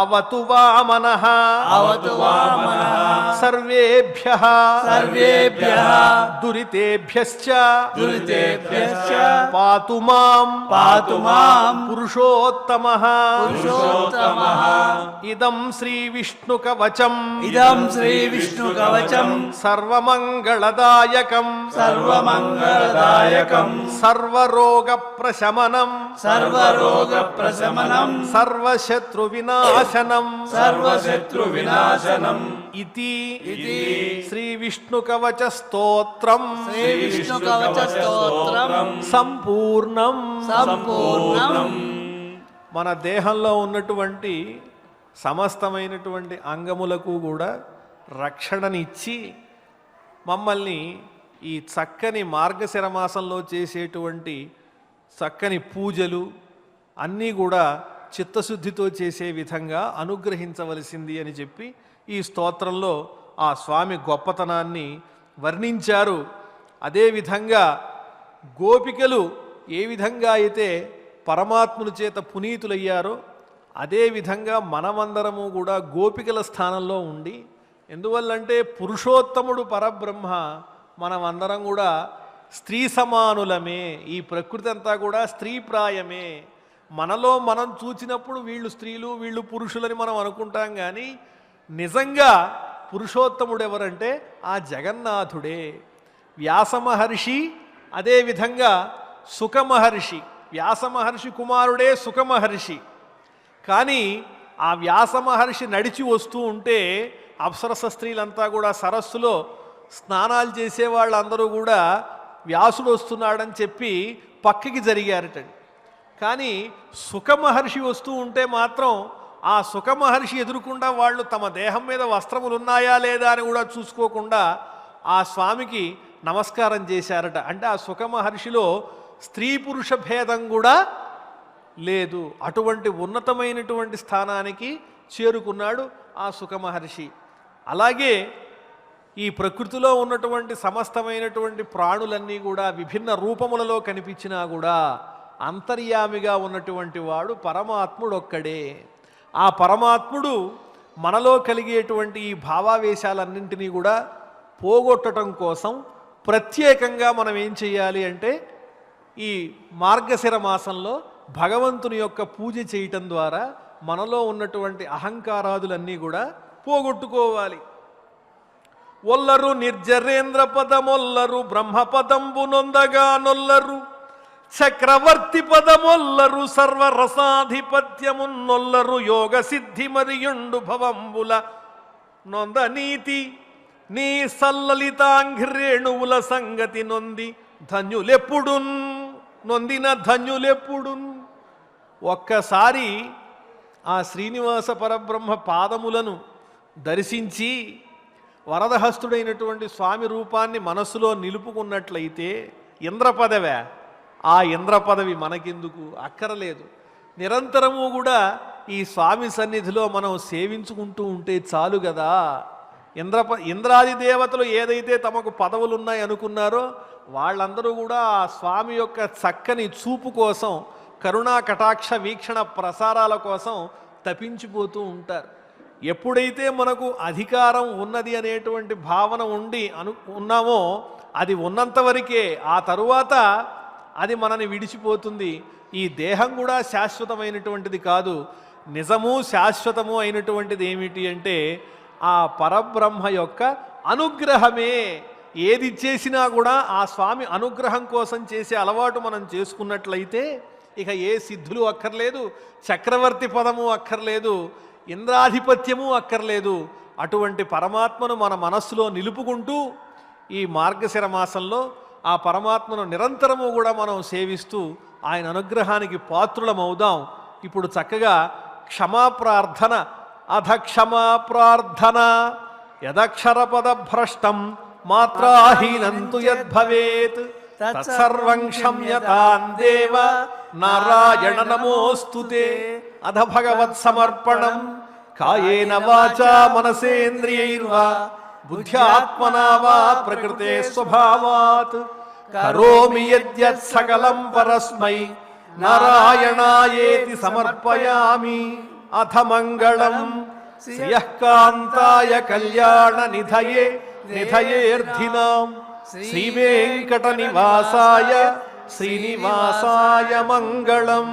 అవతు వామనః అవతు వామనః సర్వేభ్యః సర్వేభ్యః దురితేభ్యశ్చ దురితేభ్యశ్చ పాతు మాం పాతు మాం పురుషోత్తమః పురుషోత్తమః ఇదం శ్రీ విష్ణు కవచం ఇదం శ్రీ విష్ణు కవచం సర్వమంగళదాయకం సర్వమంగళదాయకం సర్వరోగ ప్రశమనం సర్వరోగ ప్రశమనం సర్వశత్రు వినాశనం సర్వశత్రు వినాశనం ఇతి ఇది శ్రీ విష్ణు కవచ స్తోత్రం శ్రీ విష్ణు కవచ స్తోత్రం సంపూర్ణం. సంపూర్ణం. మన దేహంలో ఉన్నటువంటి సమస్తమైనటువంటి అంగములకు కూడా రక్షణనిచ్చి మమ్మల్ని ఈ చక్కని మార్గశిర మాసంలో చేసేటువంటి చక్కని పూజలు అన్నీ కూడా చిత్తశుద్ధితో చేసే విధంగా అనుగ్రహించవలసింది అని చెప్పి ఈ స్తోత్రంలో ఆ స్వామి గొప్పతనాన్ని వర్ణించారు. అదేవిధంగా గోపికలు ఏ విధంగా అయితే పరమాత్ముని చేత పునీతులయ్యారో అదేవిధంగా మనమందరము కూడా గోపికల స్థానంలో ఉండి, ఎందువల్లంటే పురుషోత్తముడు పరబ్రహ్మ, మనమందరం కూడా స్త్రీ సమానులమే. ఈ ప్రకృతి అంతా కూడా స్త్రీప్రాయమే. మనలో మనం చూచినప్పుడు వీళ్ళు స్త్రీలు వీళ్ళు పురుషులని మనం అనుకుంటాం, కానీ నిజంగా పురుషోత్తముడు ఎవరంటే ఆ జగన్నాథుడే. వ్యాస మహర్షి అదేవిధంగా సుఖ మహర్షి, వ్యాస మహర్షి కుమారుడే సుఖ మహర్షి. కానీ ఆ వ్యాస మహర్షి నడిచి వస్తూ ఉంటే అప్సరస స్త్రీలంతా కూడా సరస్సులో స్నానాలు చేసే వాళ్ళందరూ కూడా వ్యాసుడు వస్తున్నాడని చెప్పి పక్కకి జరిగారటండి. కానీ సుఖ మహర్షి వస్తూ ఉంటే మాత్రం ఆ సుఖ మహర్షి ఎదురుకుండా వాళ్ళు తమ దేహం మీద వస్త్రములు ఉన్నాయా లేదా అని కూడా చూసుకోకుండా ఆ స్వామికి నమస్కారం చేశారట. అంటే ఆ సుఖ మహర్షిలో స్త్రీ పురుష భేదం కూడా లేదు. అటువంటి ఉన్నతమైనటువంటి స్థానానికి చేరుకున్నాడు ఆ సుఖ మహర్షి. అలాగే ఈ ప్రకృతిలో ఉన్నటువంటి సమస్తమైనటువంటి ప్రాణులన్నీ కూడా విభిన్న రూపములలో కనిపించినా కూడా అంతర్యామిగా ఉన్నటువంటి వాడు పరమాత్ముడు ఒక్కడే. ఆ పరమాత్ముడు మనలో కలిగేటువంటి ఈ భావావేశాలన్నింటినీ కూడా పోగొట్టడం కోసం ప్రత్యేకంగా మనం ఏం చేయాలి అంటే ఈ మార్గశిర మాసంలో భగవంతుని యొక్క పూజ చేయటం ద్వారా మనలో ఉన్నటువంటి అహంకారాదులన్నీ కూడా పోగొట్టుకోవాలి. ఒల్లరు నిర్జరేంద్ర పదమొల్లరు బ్రహ్మపదంబు నొందగా నొల్లరు చక్రవర్తి పదమొల్లరు సర్వరసాధిపత్యమున్నొల్లరు యోగ సిద్ధి మరియుండు భవంబుల నొంద నీతి నీ సల్లలితాంఘ్రేణువుల సంగతి నొంది ధన్యులెప్పుడున్ నొందిన ధన్యులెప్పుడున్. ఒక్కసారి ఆ శ్రీనివాస పరబ్రహ్మ పాదములను దర్శించి వరదహస్తుడైనటువంటి స్వామి రూపాన్ని మనస్సులో నిలుపుకున్నట్లయితే ఇంద్రపదవే, ఆ ఇంద్ర పదవి మనకెందుకు అక్కరలేదు. నిరంతరము కూడా ఈ స్వామి సన్నిధిలో మనం సేవించుకుంటూ ఉంటే చాలు కదా. ఇంద్రాది దేవతలు ఏదైతే తమకు పదవులు ఉన్నాయి అనుకున్నారో వాళ్ళందరూ కూడా ఆ స్వామి యొక్క చక్కని చూపు కోసం, కరుణా కటాక్ష వీక్షణ ప్రసారాల కోసం తపించిపోతూ ఉంటారు. ఎప్పుడైతే మనకు అధికారం ఉన్నది అనేటువంటి భావన ఉండి ఉన్నామో అది ఉన్నంత వరకే, ఆ తరువాత అది మనని విడిచిపోతుంది. ఈ దేహం కూడా శాశ్వతమైనటువంటిది కాదు. నిజము శాశ్వతము అయినటువంటిది ఏమిటి అంటే ఆ పరబ్రహ్మ యొక్క అనుగ్రహమే. ఏది చేసినా కూడా ఆ స్వామి అనుగ్రహం కోసం చేసే అలవాటు మనం చేసుకున్నట్లయితే ఇక ఏ సిద్ధులు అక్కర్లేదు, చక్రవర్తి పదము అక్కర్లేదు, ఇంద్రాధిపత్యము అక్కర్లేదు. అటువంటి పరమాత్మను మన మనస్సులో నిలుపుకుంటూ ఈ మార్గశిర మాసంలో ఆ పరమాత్మను నిరంతరము కూడా మనం సేవిస్తూ ఆయన అనుగ్రహానికి పాత్రులమవుదాం. ఇప్పుడు చక్కగా క్షమాప్రార్థన, అధ క్షమాప్రార్థన యదక్షరపద భ్రష్టం మాత్రాహీనంతు యద్భవేత్ తత్సర్వం క్షమ్యతాం దేవ నారాయణ నమోస్తుతే. అధ భగవత్ సమర్పణం కాయేన వాచా మనసేంద్రియైర్వా బుద్ధ్యాత్మనా వా ప్రకృతే స్వభావాత్ కరోమి యద్యత్ సకలం పరస్మై నారాయణాయేతి సమర్పయామి. అథ మంగళం శ్రియః కాంతాయ కళ్యాణ నిధయే నిధయేర్థినాం శ్రీ వెంకట నివాసాయ శ్రీనివాసాయ మంగళం.